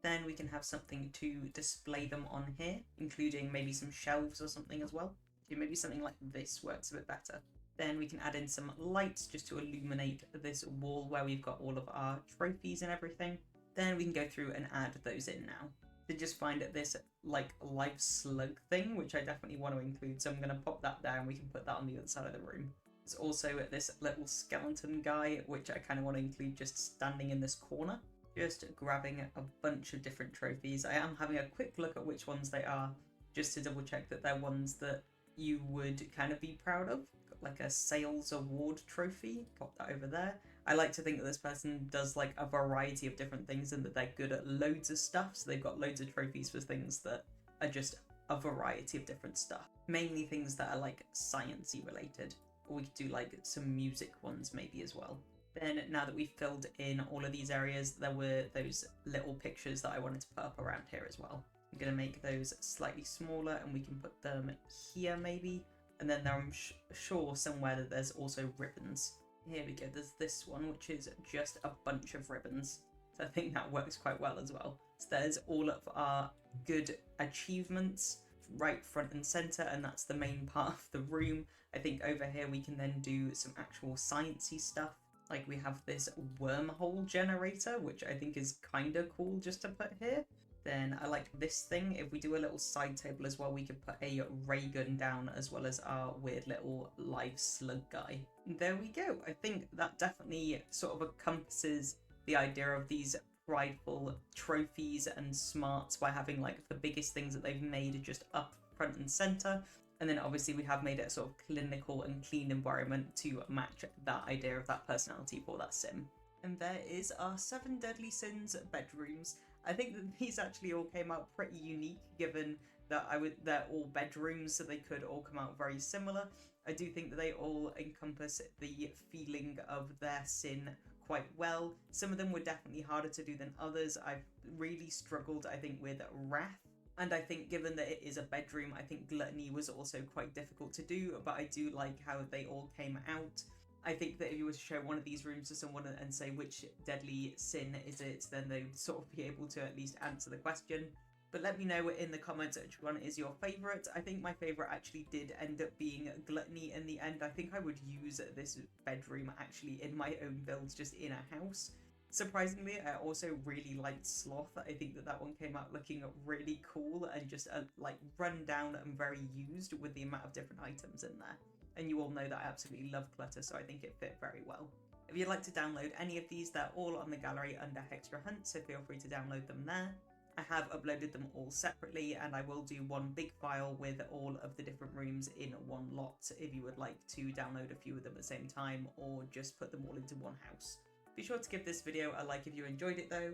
S1: Then we can have something to display them on here, including maybe some shelves or something as well. So maybe something like this works a bit better. Then we can add in some lights just to illuminate this wall where we've got all of our trophies and everything. Then we can go through and add those in now. To just find this like life slug thing, which I definitely want to include, so I'm going to pop that down. We can put that on the other side of the room. There's also this little skeleton guy, which I kind of want to include just standing in this corner. Just grabbing a bunch of different trophies. I am having a quick look at which ones they are. just to double check that they're ones that you would kind of be proud of. Got like a sales award trophy, pop that over there. I like to think that this person does like a variety of different things and that they're good at loads of stuff, so they've got loads of trophies for things that are just a variety of different stuff. Mainly things that are like sciencey related, or we could do like some music ones maybe as well. Then now that we've filled in all of these areas, there were those little pictures that I wanted to put up around here as well. I'm going to make those slightly smaller and we can put them here maybe. And then I'm sure somewhere that there's also ribbons. Here we go, there's this one which is just a bunch of ribbons. So I think that works quite well as well. So there's all of our good achievements right front and center, and that's the main part of the room. I think over here we can then do some actual sciencey stuff. Like we have this wormhole generator, which I think is kind of cool just to put here. Then I like this thing. If we do a little side table as well, we could put a ray gun down as well as our weird little live slug guy. There we go. I think that definitely sort of encompasses the idea of these prideful trophies and smarts by having like the biggest things that they've made just up front and center. And then obviously we have made it a sort of clinical and clean environment to match that idea of that personality for that sim. And there is our 7 Deadly Sins bedrooms. I think that these actually all came out pretty unique given that they're all bedrooms, so they could all come out very similar. I do think that they all encompass the feeling of their sin quite well. Some of them were definitely harder to do than others. I've really struggled, I think, with Wrath. And I think given that it is a bedroom, I think Gluttony was also quite difficult to do, but I do like how they all came out. I think that if you were to show one of these rooms to someone and say which deadly sin is it, then they'd sort of be able to at least answer the question. But let me know in the comments which one is your favourite. I think my favourite actually did end up being Gluttony in the end. I think I would use this bedroom actually in my own builds, just in a house. Surprisingly, I also really liked Sloth. I think that one came out looking really cool and just like run down and very used with the amount of different items in there. And you all know that I absolutely love clutter, so I think it fit very well. If you'd like to download any of these, they're all on the gallery under HextraHunt, so feel free to download them there. I have uploaded them all separately, and I will do one big file with all of the different rooms in one lot if you would like to download a few of them at the same time, or just put them all into one house. Be sure to give this video a like if you enjoyed it though,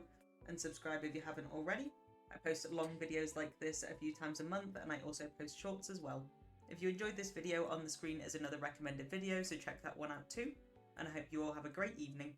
S1: and subscribe if you haven't already. I post long videos like this a few times a month, and I also post shorts as well. If you enjoyed this video, on the screen is another recommended video, so check that one out too. And I hope you all have a great evening.